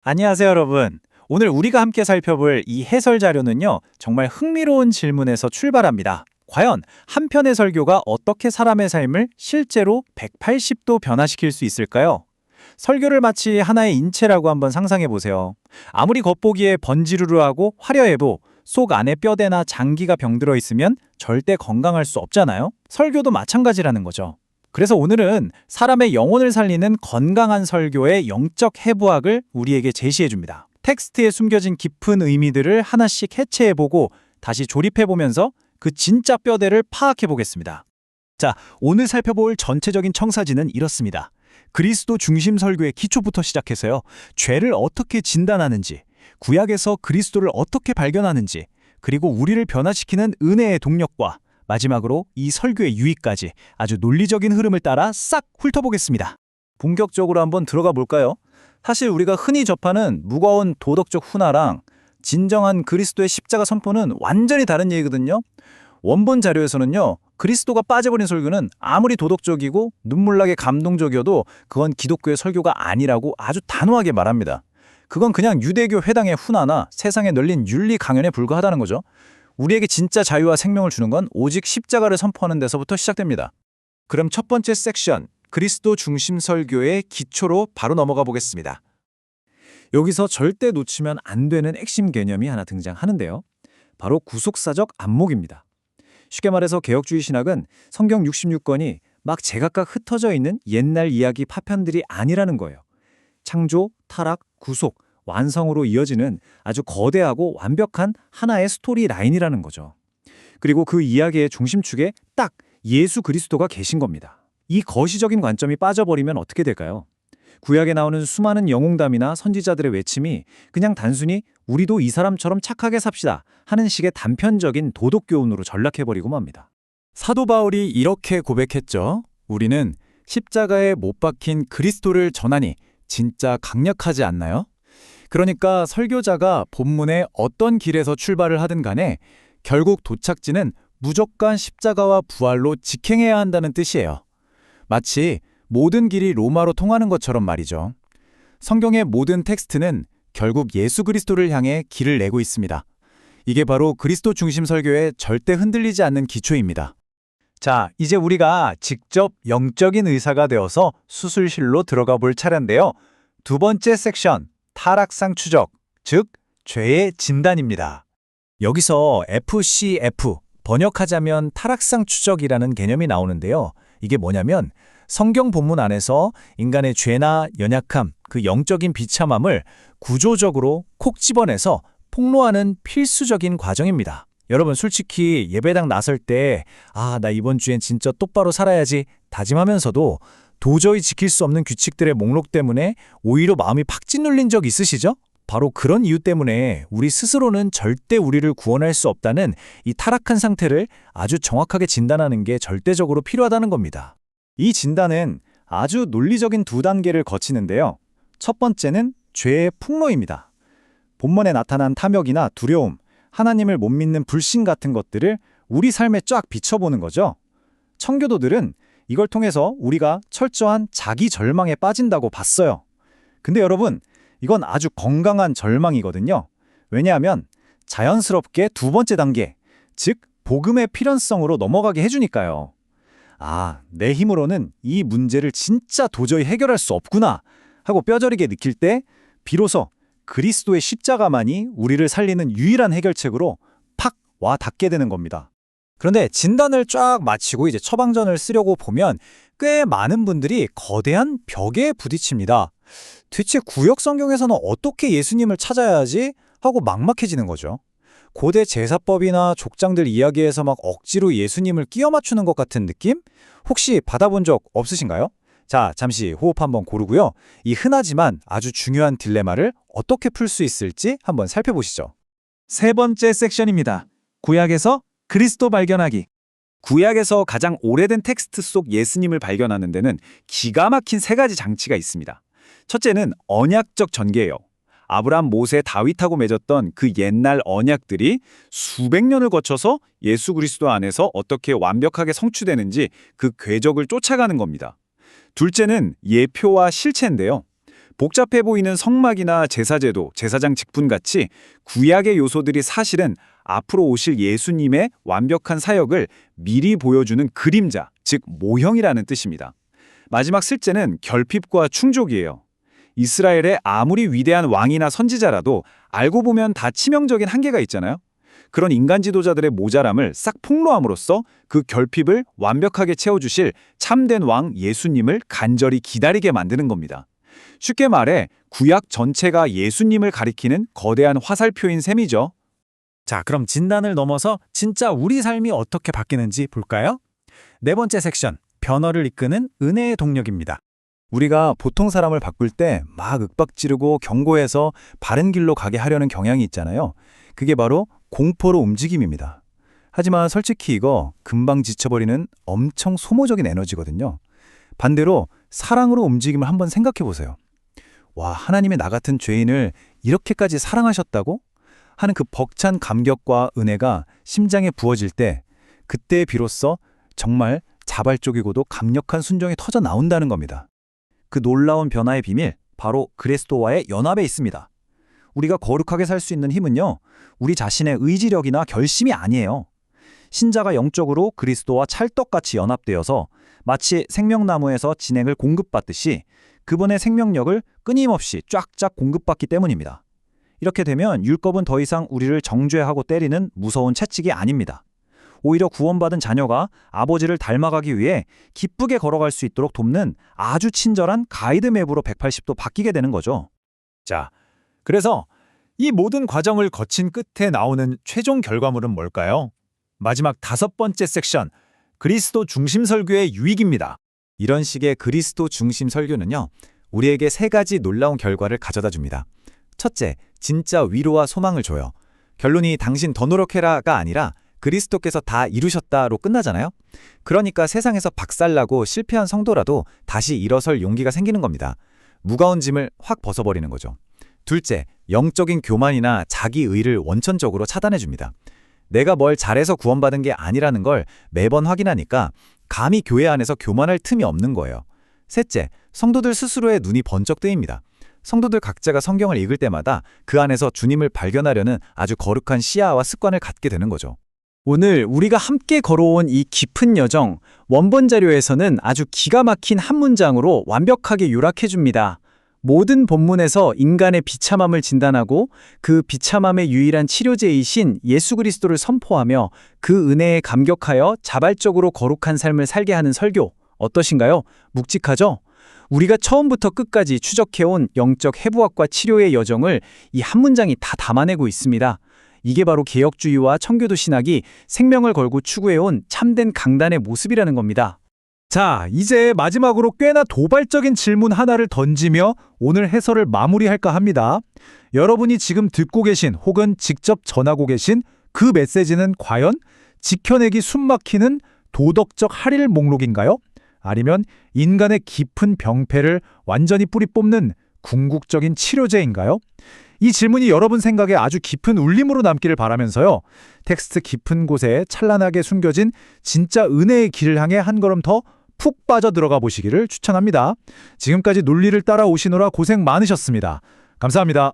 안녕하세요, 여러분. 오늘 우리가 함께 살펴볼 이 해설 자료는요, 정말 흥미로운 질문에서 출발합니다. 과연 한 편의 설교가 어떻게 사람의 삶을 실제로 180도 변화시킬 수 있을까요? 설교를 마치 하나의 인체라고 한번 상상해 보세요. 아무리 겉보기에 번지르르하고 화려해도 속 안에 뼈대나 장기가 병들어 있으면 절대 건강할 수 없잖아요. 설교도 마찬가지라는 거죠. 그래서 오늘은 사람의 영혼을 살리는 건강한 설교의 영적 해부학을 우리에게 제시해 줍니다. 텍스트에 숨겨진 깊은 의미들을 하나씩 해체해보고 다시 조립해보면서 그 진짜 뼈대를 파악해보겠습니다. 자, 오늘 살펴볼 전체적인 청사진은 이렇습니다. 그리스도 중심 설교의 기초부터 시작해서요. 죄를 어떻게 진단하는지, 구약에서 그리스도를 어떻게 발견하는지, 그리고 우리를 변화시키는 은혜의 동력과 마지막으로 이 설교의 유의까지 아주 논리적인 흐름을 따라 싹 훑어보겠습니다. 본격적으로 한번 들어가 볼까요? 사실 우리가 흔히 접하는 무거운 도덕적 훈화랑 진정한 그리스도의 십자가 선포는 완전히 다른 얘기거든요. 원본 자료에서는요, 그리스도가 빠져버린 설교는 아무리 도덕적이고 눈물나게 감동적이어도 그건 기독교의 설교가 아니라고 아주 단호하게 말합니다. 그건 그냥 유대교 회당의 훈화나 세상에 널린 윤리 강연에 불과하다는 거죠. 우리에게 진짜 자유와 생명을 주는 건 오직 십자가를 선포하는 데서부터 시작됩니다. 그럼 첫 번째 섹션, 그리스도 중심 설교의 기초로 바로 넘어가 보겠습니다. 여기서 절대 놓치면 안 되는 핵심 개념이 하나 등장하는데요. 바로 구속사적 안목입니다. 쉽게 말해서 개혁주의 신학은 성경 66권이 막 제각각 흩어져 있는 옛날 이야기 파편들이 아니라는 거예요. 창조, 타락, 구속, 완성으로 이어지는 아주 거대하고 완벽한 하나의 스토리 라인이라는 거죠. 그리고 그 이야기의 중심축에 딱 예수 그리스도가 계신 겁니다. 이 거시적인 관점이 빠져버리면 어떻게 될까요? 구약에 나오는 수많은 영웅담이나 선지자들의 외침이 그냥 단순히 우리도 이 사람처럼 착하게 삽시다 하는 식의 단편적인 도덕교훈으로 전락해버리고 맙니다. 사도 바울이 이렇게 고백했죠. 우리는 십자가에 못 박힌 그리스도를 전하니 진짜 강력하지 않나요? 그러니까 설교자가 본문의 어떤 길에서 출발을 하든 간에 결국 도착지는 무조건 십자가와 부활로 직행해야 한다는 뜻이에요. 마치 모든 길이 로마로 통하는 것처럼 말이죠. 성경의 모든 텍스트는 결국 예수 그리스도를 향해 길을 내고 있습니다. 이게 바로 그리스도 중심 설교의 절대 흔들리지 않는 기초입니다. 자, 이제 우리가 직접 영적인 의사가 되어서 수술실로 들어가 볼 차례인데요. 두 번째 섹션, 타락상 추적, 즉 죄의 진단입니다. 여기서 FCF, 번역하자면 타락상 추적이라는 개념이 나오는데요. 이게 뭐냐면 성경 본문 안에서 인간의 죄나 연약함, 그 영적인 비참함을 구조적으로 콕 집어내서 폭로하는 필수적인 과정입니다. 여러분 솔직히 예배당 나설 때 나 이번 주엔 진짜 똑바로 살아야지 다짐하면서도 도저히 지킬 수 없는 규칙들의 목록 때문에 오히려 마음이 팍 짓눌린 적 있으시죠? 바로 그런 이유 때문에 우리 스스로는 절대 우리를 구원할 수 없다는 이 타락한 상태를 아주 정확하게 진단하는 게 절대적으로 필요하다는 겁니다. 이 진단은 아주 논리적인 두 단계를 거치는데요. 첫 번째는 죄의 폭로입니다. 본문에 나타난 탐욕이나 두려움, 하나님을 못 믿는 불신 같은 것들을 우리 삶에 쫙 비춰보는 거죠. 청교도들은 이걸 통해서 우리가 철저한 자기 절망에 빠진다고 봤어요. 근데 여러분, 이건 아주 건강한 절망이거든요. 왜냐하면 자연스럽게 두 번째 단계, 즉 복음의 필연성으로 넘어가게 해주니까요. 내 힘으로는 이 문제를 진짜 도저히 해결할 수 없구나 하고 뼈저리게 느낄 때 비로소 그리스도의 십자가만이 우리를 살리는 유일한 해결책으로 팍 와 닿게 되는 겁니다. 그런데 진단을 쫙 마치고 이제 처방전을 쓰려고 보면 꽤 많은 분들이 거대한 벽에 부딪힙니다. 대체 구약 성경에서는 어떻게 예수님을 찾아야 하지? 하고 막막해지는 거죠. 고대 제사법이나 족장들 이야기에서 막 억지로 예수님을 끼워 맞추는 것 같은 느낌? 혹시 받아본 적 없으신가요? 자, 잠시 호흡 한번 고르고요. 이 흔하지만 아주 중요한 딜레마를 어떻게 풀 수 있을지 한번 살펴보시죠. 세 번째 섹션입니다. 구약에서 그리스도 발견하기. 구약에서 가장 오래된 텍스트 속 예수님을 발견하는 데는 기가 막힌 세 가지 장치가 있습니다. 첫째는 언약적 전개예요. 아브라함, 모세, 다윗하고 맺었던 그 옛날 언약들이 수백 년을 거쳐서 예수 그리스도 안에서 어떻게 완벽하게 성취되는지 그 궤적을 쫓아가는 겁니다. 둘째는 예표와 실체인데요. 복잡해 보이는 성막이나 제사제도, 제사장 직분 같이 구약의 요소들이 사실은 앞으로 오실 예수님의 완벽한 사역을 미리 보여주는 그림자, 즉 모형이라는 뜻입니다. 마지막 슬제는 결핍과 충족이에요. 이스라엘의 아무리 위대한 왕이나 선지자라도 알고 보면 다 치명적인 한계가 있잖아요. 그런 인간 지도자들의 모자람을 싹 폭로함으로써 그 결핍을 완벽하게 채워주실 참된 왕 예수님을 간절히 기다리게 만드는 겁니다. 쉽게 말해 구약 전체가 예수님을 가리키는 거대한 화살표인 셈이죠. 자, 그럼 진단을 넘어서 진짜 우리 삶이 어떻게 바뀌는지 볼까요? 네 번째 섹션, 변화를 이끄는 은혜의 동력입니다. 우리가 보통 사람을 바꿀 때 막 윽박지르고 경고해서 바른 길로 가게 하려는 경향이 있잖아요. 그게 바로 공포로 움직임입니다. 하지만 솔직히 이거 금방 지쳐버리는 엄청 소모적인 에너지거든요. 반대로 사랑으로 움직임을 한번 생각해 보세요. 와, 하나님의 나 같은 죄인을 이렇게까지 사랑하셨다고? 하는 그 벅찬 감격과 은혜가 심장에 부어질 때 그때 비로소 정말 자발적이고도 강력한 순종이 터져 나온다는 겁니다. 그 놀라운 변화의 비밀, 바로 그리스도와의 연합에 있습니다. 우리가 거룩하게 살 수 있는 힘은요, 우리 자신의 의지력이나 결심이 아니에요. 신자가 영적으로 그리스도와 찰떡같이 연합되어서 마치 생명나무에서 진액을 공급받듯이 그분의 생명력을 끊임없이 쫙쫙 공급받기 때문입니다. 이렇게 되면 율법은 더 이상 우리를 정죄하고 때리는 무서운 채찍이 아닙니다. 오히려 구원받은 자녀가 아버지를 닮아가기 위해 기쁘게 걸어갈 수 있도록 돕는 아주 친절한 가이드맵으로 180도 바뀌게 되는 거죠. 자, 그래서 이 모든 과정을 거친 끝에 나오는 최종 결과물은 뭘까요? 마지막 다섯 번째 섹션, 그리스도 중심 설교의 유익입니다. 이런 식의 그리스도 중심 설교는요, 우리에게 세 가지 놀라운 결과를 가져다 줍니다. 첫째, 진짜 위로와 소망을 줘요. 결론이 당신 더 노력해라가 아니라 그리스도께서 다 이루셨다로 끝나잖아요. 그러니까 세상에서 박살나고 실패한 성도라도 다시 일어설 용기가 생기는 겁니다. 무거운 짐을 확 벗어버리는 거죠. 둘째, 영적인 교만이나 자기의를 원천적으로 차단해줍니다. 내가 뭘 잘해서 구원받은 게 아니라는 걸 매번 확인하니까 감히 교회 안에서 교만할 틈이 없는 거예요. 셋째, 성도들 스스로의 눈이 번쩍 뜨입니다. 성도들 각자가 성경을 읽을 때마다 그 안에서 주님을 발견하려는 아주 거룩한 시야와 습관을 갖게 되는 거죠. 오늘 우리가 함께 걸어온 이 깊은 여정, 원본 자료에서는 아주 기가 막힌 한 문장으로 완벽하게 요약해줍니다. 모든 본문에서 인간의 비참함을 진단하고 그 비참함의 유일한 치료제이신 예수 그리스도를 선포하며 그 은혜에 감격하여 자발적으로 거룩한 삶을 살게 하는 설교, 어떠신가요? 묵직하죠? 우리가 처음부터 끝까지 추적해온 영적 해부학과 치료의 여정을 이 한 문장이 다 담아내고 있습니다. 이게 바로 개혁주의와 청교도 신학이 생명을 걸고 추구해온 참된 강단의 모습이라는 겁니다. 자, 이제 마지막으로 꽤나 도발적인 질문 하나를 던지며 오늘 해설을 마무리할까 합니다. 여러분이 지금 듣고 계신 혹은 직접 전하고 계신 그 메시지는 과연 지켜내기 숨막히는 도덕적 할일 목록인가요? 아니면 인간의 깊은 병폐를 완전히 뿌리 뽑는 궁극적인 치료제인가요? 이 질문이 여러분 생각에 아주 깊은 울림으로 남기를 바라면서요. 텍스트 깊은 곳에 찬란하게 숨겨진 진짜 은혜의 길을 향해 한 걸음 더 푹 빠져 들어가 보시기를 추천합니다. 지금까지 논리를 따라오시느라 고생 많으셨습니다. 감사합니다.